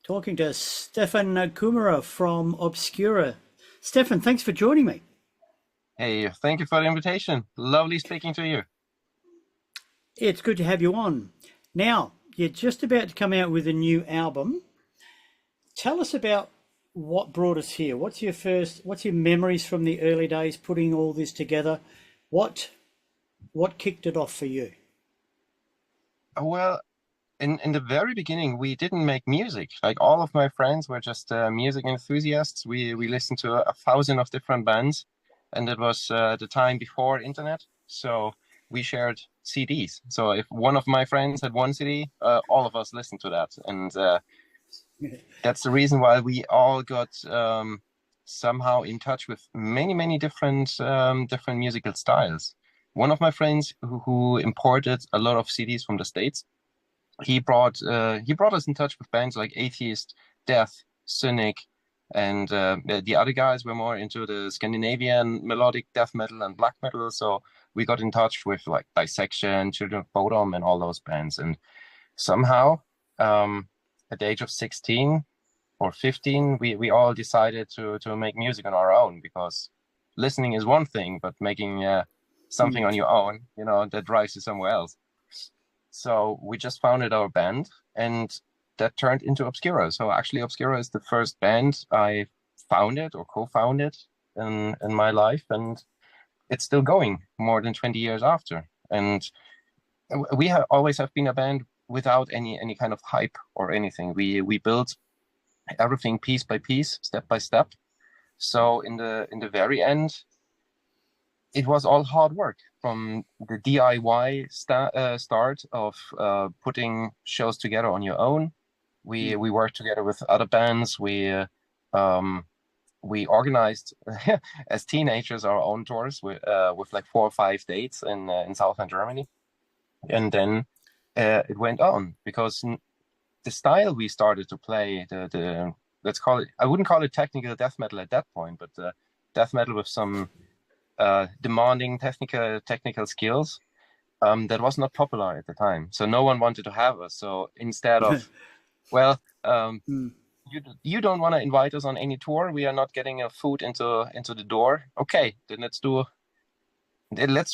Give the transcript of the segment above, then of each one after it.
talking to Steffen Kummerer from OBSCURA. Steffen, thanks for joining me. Hey, thank you for the invitation. Lovely speaking to you. It's good to have you on. Now, you're just about to come out with a new album. Tell us about what brought us here. What's your memories from the early days putting all this together? What kicked it off for you? Well, in the very beginning, we didn't make music. Like all of my friends were just music enthusiasts. We listened to a thousand of different bands, and it was the time before internet. So we shared CDs. So if one of my friends had one CD, all of us listened to that, and that's the reason why we all got somehow in touch with many different musical styles. One of my friends who imported a lot of CDs from the States, he brought us in touch with bands like Atheist, Death, Cynic, and the other guys were more into the Scandinavian melodic death metal and black metal. So we got in touch with like Dissection, Children of Bodom, and all those bands. And somehow, at the age of 16 or 15, we all decided to make music on our own, because listening is one thing, but making something on your own, that drives you somewhere else. So we just founded our band, and that turned into Obscura. So actually, Obscura is the first band I founded or co-founded in my life, and it's still going more than 20 years after. And we always have been a band without any kind of hype or anything. We built everything piece by piece, step by step. So in the very end, it was all hard work, from the DIY start of putting shows together on your own. We worked together with other bands. We organized as teenagers our own tours with like 4 or 5 dates in southern Germany, and then it went on, because the style we started to play, the let's call it, I wouldn't call it technical death metal at that point, but death metal with some demanding technical skills, that was not popular at the time. So no one wanted to have us. So instead of, well, you don't want to invite us on any tour, we are not getting a foot into the door. Okay, then let's do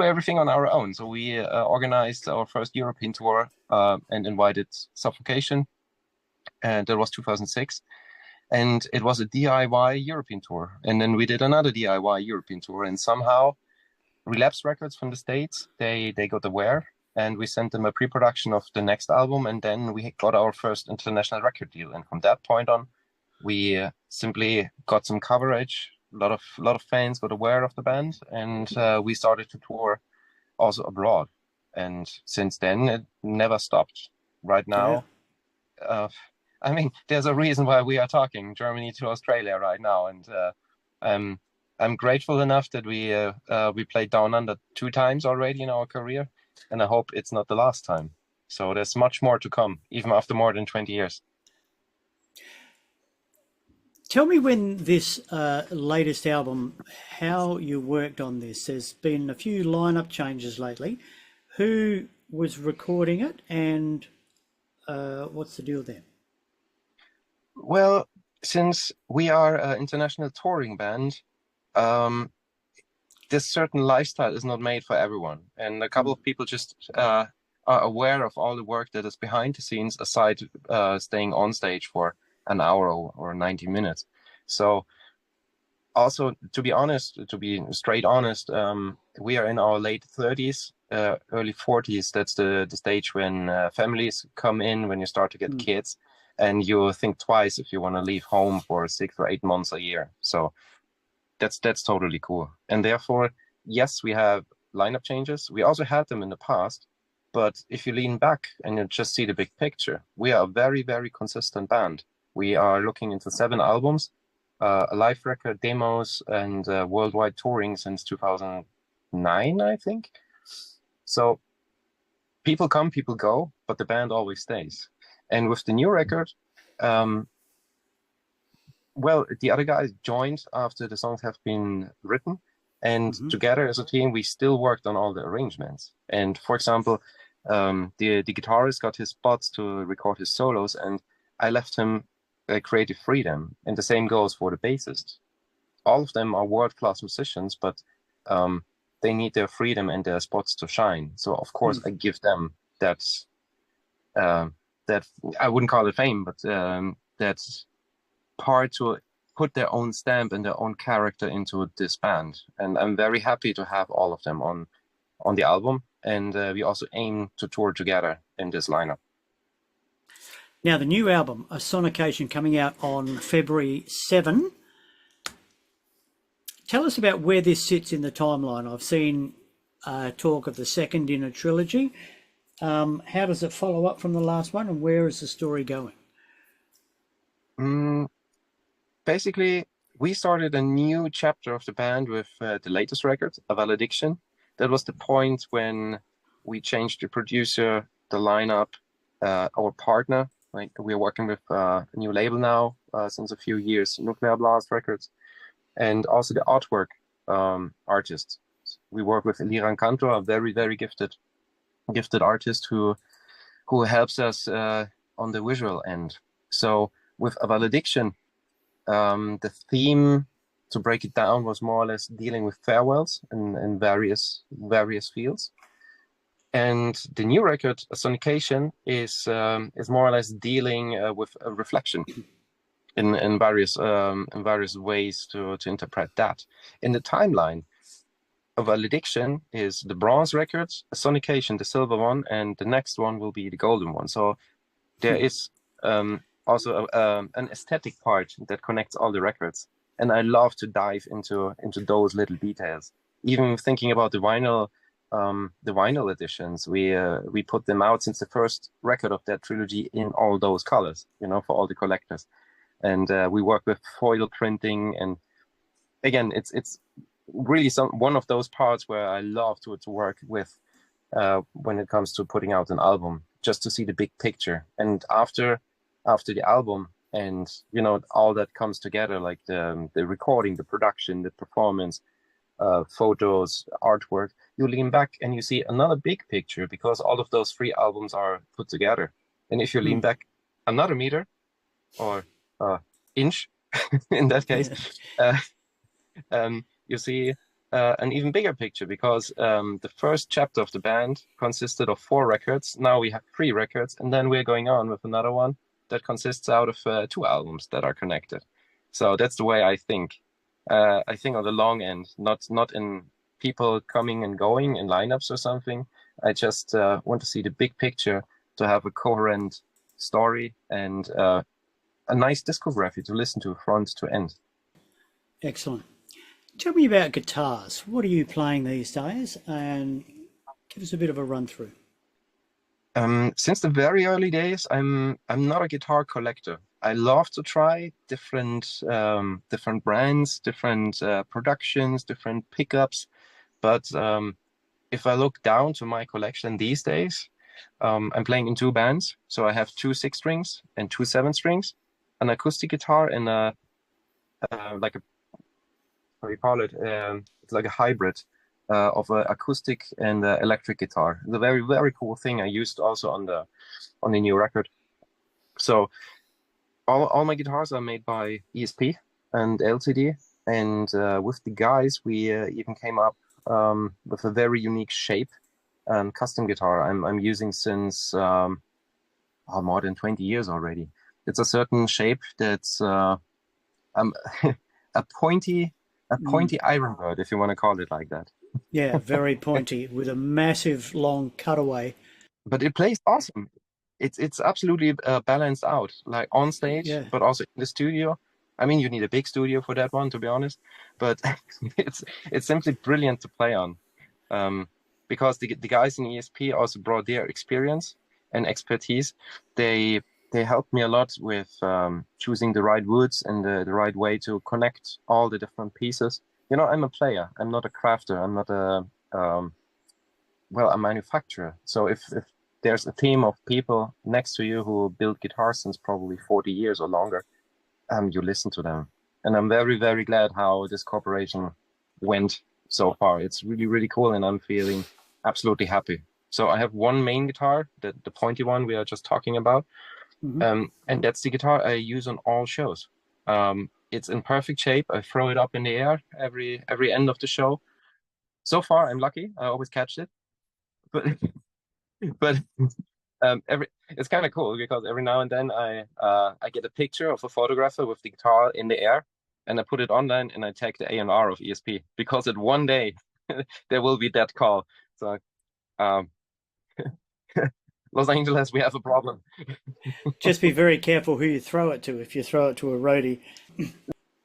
everything on our own. So we organized our first European tour and invited Suffocation, and that was 2006. And it was a DIY European tour. And then we did another DIY European tour. And somehow Relapse Records from the States, they got aware, and we sent them a pre-production of the next album. And then we got our first international record deal. And from that point on, we simply got some coverage. A lot of fans got aware of the band, and we started to tour also abroad. And since then, it never stopped. Right now, I mean, there's a reason why we are talking Germany to Australia right now, and I'm grateful enough that we played Down Under 2 times already in our career, and I hope it's not the last time. So there's much more to come, even after more than 20 years. Tell me, when this latest album, how you worked on this. There's been a few lineup changes lately. Who was recording it, and what's the deal there? Well, since we are an international touring band, this certain lifestyle is not made for everyone. And a couple of people just are aware of all the work that is behind the scenes, aside staying on stage for an hour or 90 minutes. So also, to be straight honest, we are in our late 30s, early 40s. That's the stage when families come in, when you start to get kids, and you think twice if you want to leave home for 6 or 8 months a year. So that's totally cool. And therefore, yes, we have lineup changes. We also had them in the past, but if you lean back and you just see the big picture, we are a very consistent band. We are looking into 7 albums, a live record, demos, and worldwide touring since 2009, I think. So people come, people go, but the band always stays. And with the new record, well, the other guys joined after the songs have been written, and together as a team, we still worked on all the arrangements. And for example, the guitarist got his spots to record his solos, and I left him creative freedom, and the same goes for the bassist. All of them are world-class musicians, but they need their freedom and their spots to shine. So of course I give them that that I wouldn't call it fame, but that part to put their own stamp and their own character into this band. And I'm very happy to have all of them on the album. And we also aim to tour together in this lineup. Now, the new album, A Sonication, coming out on February 7. Tell us about where this sits in the timeline. I've seen talk of the second in a trilogy. How does it follow up from the last one, and where is the story going? Basically, we started a new chapter of the band with the latest record, A Valediction. That was the point when we changed the producer, the lineup, our partner. Like, we're working with a new label now since a few years, Nuclear Blast Records, and also the artwork artist. We work with Eliran Cantor, a very, very gifted artist who helps us on the visual end. So with A Valediction, the theme, to break it down, was more or less dealing with farewells in various fields. And the new record, A Sonication, is more or less dealing with a reflection in various ways to interpret that. In the timeline, A Valediction is the bronze record, A Sonication, the silver one, and the next one will be the golden one. So there is also an aesthetic part that connects all the records. And I love to dive into those little details. Even thinking about the vinyl editions, we put them out since the first record of that trilogy in all those colors, for all the collectors. And we work with foil printing, and again, it's really one of those parts where I love to work with when it comes to putting out an album, just to see the big picture. And after the album, and all that comes together, like the recording, the production, the performance, photos, artwork, you lean back and you see another big picture, because all of those 3 albums are put together. And if you lean back another meter or inch in that case, you see an even bigger picture, because the first chapter of the band consisted of 4 records. Now we have 3 records, and then we're going on with another one that consists out of 2 albums that are connected. So that's the way I think. I think on the long end, not in people coming and going in lineups or something. I just want to see the big picture, to have a coherent story and a nice discography to listen to front to end. Excellent. Tell me about guitars. What are you playing these days? And give us a bit of a run through. Since the very early days, I'm not a guitar collector. I love to try different brands, different productions, different pickups. But if I look down to my collection these days, I'm playing in 2 bands. So I have 2 6-strings and 2 7-strings, an acoustic guitar, and like a, how do you call it? It's like a hybrid of an acoustic and electric guitar. It's a very, very cool thing I used also on the new record. So all my guitars are made by ESP and LTD, and with the guys we even came up with a very unique shape and custom guitar I'm using since more than 20 years already. It's a certain shape that's a pointy iron bird, if you want to call it like that. Yeah, very pointy with a massive long cutaway. But it plays awesome. It's absolutely balanced out, like on stage, but also in the studio. I mean, you need a big studio for that one, to be honest. But it's simply brilliant to play on, because the guys in ESP also brought their experience and expertise. They helped me a lot with choosing the right woods and the right way to connect all the different pieces. I'm a player. I'm not a crafter. I'm not a manufacturer. So if there's a team of people next to you who build guitars since probably 40 years or longer, you listen to them. And I'm very, very glad how this cooperation went so far. It's really, really cool, and I'm feeling absolutely happy. So I have one main guitar, the pointy one we are just talking about, Hmm. And that's the guitar I use on all shows. It's in perfect shape. I throw it up in the air every end of the show. So far, I'm lucky. I always catch it. But but every it's kind of cool because every now and then I get a picture of a photographer with the guitar in the air, and I put it online and I tag the A&R of ESP because at one day there will be that call. So um, Los Angeles, we have a problem. Just be very careful who you throw it to. If you throw it to a roadie,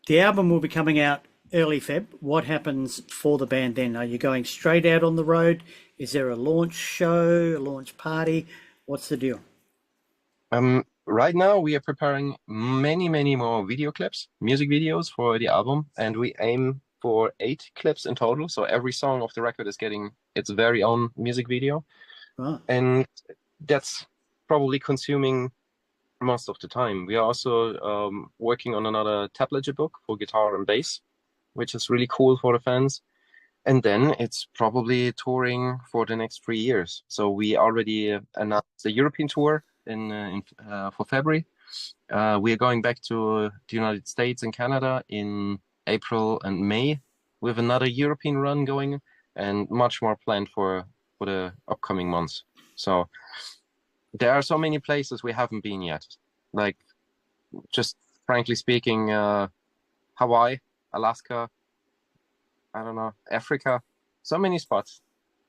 the album will be coming out early Feb. What happens for the band then? Are you going straight out on the road? Is there a launch show, a launch party? What's the deal? Right now we are preparing many more video clips, music videos for the album, and we aim for 8 clips in total. So every song of the record is getting its very own music video, Right. and that's probably consuming most of the time. We are also working on another tablet book for guitar and bass, which is really cool for the fans. And then it's probably touring for the next 3 years. So we already announced the European tour for February. We are going back to the United States and Canada in April and May with another European run going, and much more planned for the upcoming months. So there are so many places we haven't been yet. Like, just frankly speaking, Hawaii, Alaska, I don't know, Africa, so many spots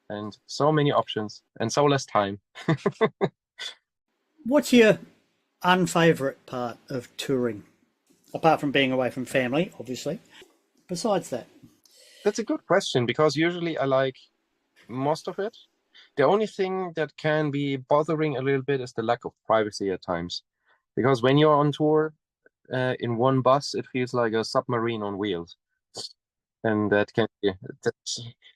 and so many options and so less time. What's your unfavourite part of touring? Apart from being away from family, obviously. Besides that. That's a good question because usually I like most of it. The only thing that can be bothering a little bit is the lack of privacy at times. Because when you're on tour in one bus, it feels like a submarine on wheels. And that can be,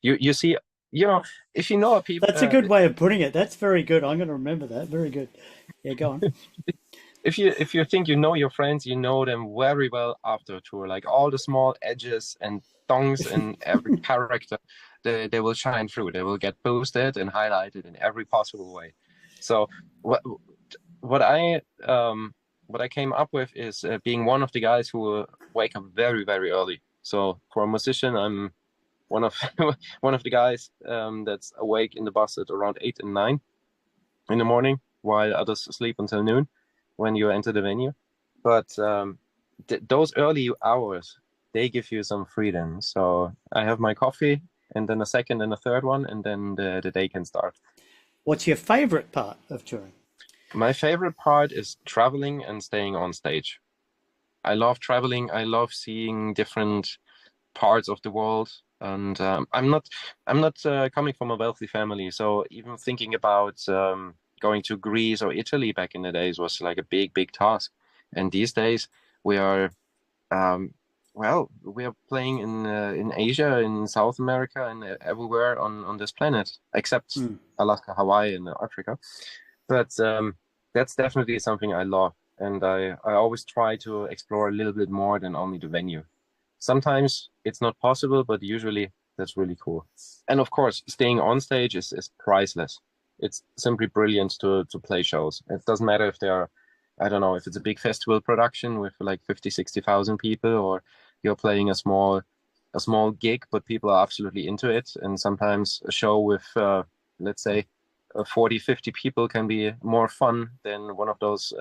you see, if you know people, That's a good way of putting it. That's very good. I'm going to remember that. Very good. Yeah, go on. if you think you know your friends, you know them very well after a tour. Like all the small edges and thongs in every character, they will shine through. They will get boosted and highlighted in every possible way. So what I what I came up with is being one of the guys who wake up very early. So for a musician, I'm one of one of the guys that's awake in the bus at around 8 and 9 in the morning, while others sleep until noon when you enter the venue. But those early hours, they give you some freedom. So I have my coffee, and then a second and a third one, and then the day can start. What's your favourite part of touring? My favorite part is traveling and staying on stage. I love traveling. I love seeing different parts of the world. And I'm not coming from a wealthy family, so even thinking about going to Greece or Italy back in the days was like a big task. And these days we are we are playing in Asia, in South America, and everywhere on this planet except Alaska, Hawaii, and Africa. But that's definitely something I love, and I always try to explore a little bit more than only the venue. Sometimes it's not possible, but usually that's really cool. And of course, staying on stage is priceless. It's simply brilliant to play shows. It doesn't matter if they are, I don't know, if it's a big festival production with like 50, 60,000 people, or you're playing a small gig, but people are absolutely into it. And sometimes a show with, let's say, 40, 50 people can be more fun than one of those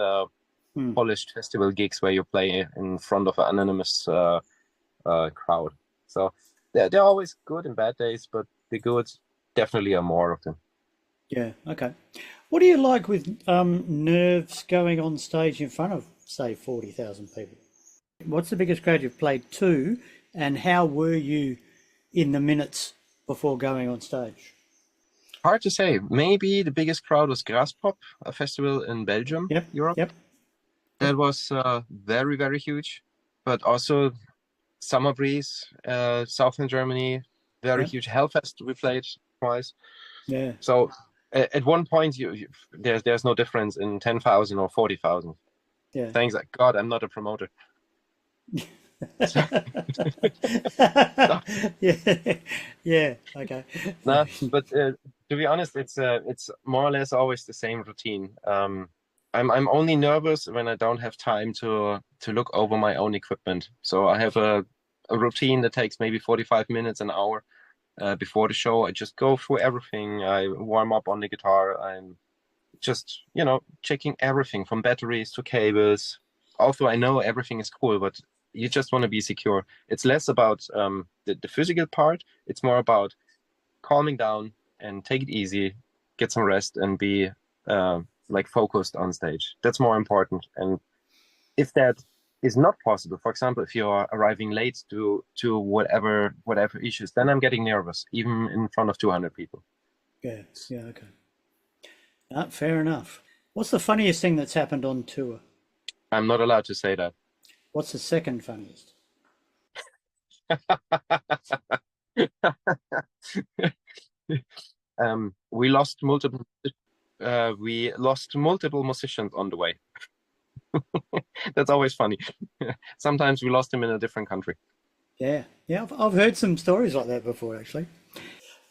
polished festival gigs where you play in front of an anonymous crowd. So they're always good and bad days, but the good definitely are more of them. Yeah, okay. What do you like with nerves going on stage in front of, say, 40,000 people? What's the biggest crowd you've played to, and how were you in the minutes before going on stage? Hard to say. Maybe the biggest crowd was Graspop, a festival in Belgium, Europe. Yep. That was very huge, but also Summer Breeze, Southern Germany, very huge. Hellfest we played twice. Yeah. So at one point, there's no difference in 10,000 or 40,000. Yeah. Thanks God, I'm not a promoter. Yeah. Yeah. Okay. Nah, but to be honest, it's more or less always the same routine. I'm only nervous when I don't have time to look over my own equipment. So I have a routine that takes maybe 45 minutes, an hour before the show. I just go through everything. I warm up on the guitar. I'm just, checking everything from batteries to cables. Although I know everything is cool, but you just want to be secure. It's less about the physical part. It's more about calming down and take it easy, get some rest, and be like focused on stage. That's more important. And if that is not possible, for example, if you're arriving late to whatever issues, then I'm getting nervous, even in front of 200 people. Yeah, yeah, okay. Fair enough. What's the funniest thing that's happened on tour? I'm not allowed to say that. What's the second funniest? We lost multiple musicians on the way. That's always funny. Sometimes we lost them in a different country. Yeah, yeah, I've heard some stories like that before, actually.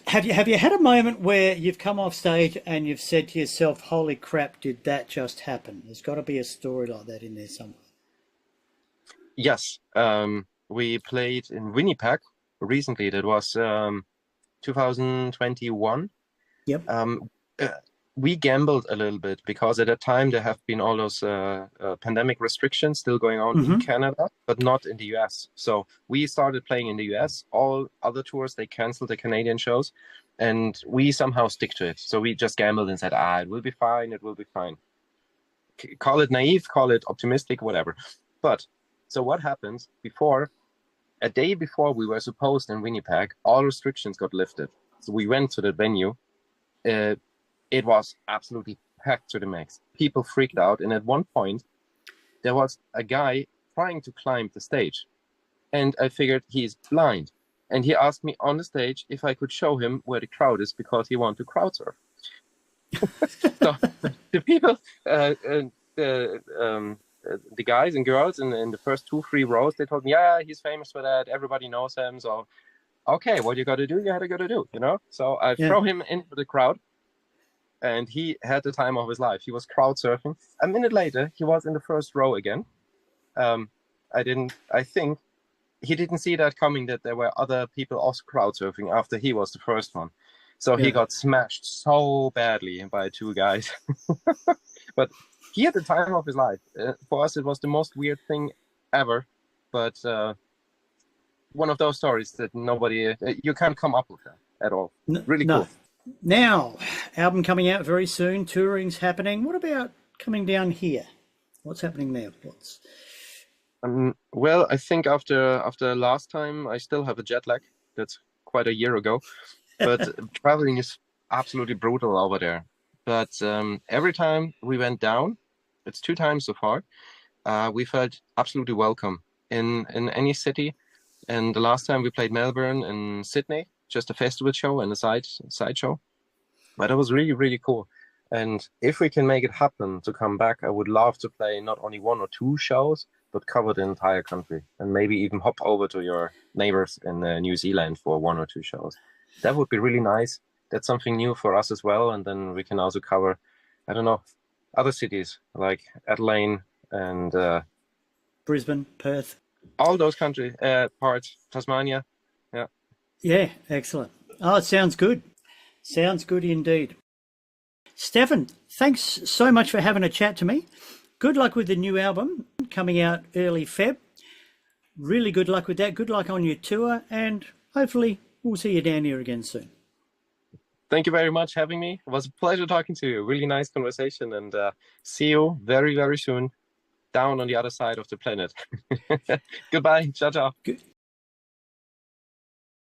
Have you had a moment where you've come off stage and you've said to yourself, "Holy crap, did that just happen?" There's got to be a story like that in there somewhere. Yes, we played in Winnipeg recently. That was 2021. Yep. We gambled a little bit because at that time there have been all those pandemic restrictions still going on in Canada, but not in the US. So we started playing in the US. All other tours, they canceled the Canadian shows, and we somehow stick to it. So we just gambled and said, it will be fine, it will be fine. Call it naive, call it optimistic, whatever. But so what happened a day before we were supposed in Winnipeg, all restrictions got lifted. So we went to the venue. It was absolutely packed to the max. People freaked out. And at one point, there was a guy trying to climb the stage. And I figured he's blind. And he asked me on the stage if I could show him where the crowd is because he wanted to crowd surf. So the people, the guys and girls in the first 2-3 rows, they told me, yeah, he's famous for that. Everybody knows him. So, okay, what you got to do, you had to go to do, So I throw him into the crowd. And he had the time of his life. He was crowd surfing. A minute later, he was in the first row again. I think he didn't see that coming, that there were other people also crowd surfing after he was the first one. So he got smashed so badly by 2 guys. But he had the time of his life. For us, it was the most weird thing ever. But one of those stories that you can't come up with that at all. Really cool. Now, album coming out very soon, touring's happening. What about coming down here? What's happening there? Well, I think after last time, I still have a jet lag. That's quite a year ago. But traveling is absolutely brutal over there. But every time we went down, it's 2 times so far, we felt absolutely welcome in any city. And the last time we played Melbourne and Sydney, just a festival show and a side show. But it was really, really cool. And if we can make it happen to come back, I would love to play not only 1 or 2 shows, but cover the entire country and maybe even hop over to your neighbors in New Zealand for 1 or 2 shows. That would be really nice. That's something new for us as well. And then we can also cover, I don't know, other cities like Adelaide and Brisbane, Perth. All those country parts, Tasmania. Yeah. Yeah, excellent. Oh, it sounds good. Sounds good indeed. Steffen, thanks so much for having a chat to me. Good luck with the new album coming out early Feb. Really good luck with that. Good luck on your tour, and hopefully we'll see you down here again soon. Thank you very much for having me. It was a pleasure talking to you. Really nice conversation, and see you very, very soon down on the other side of the planet. Goodbye. Ciao, ciao. Good.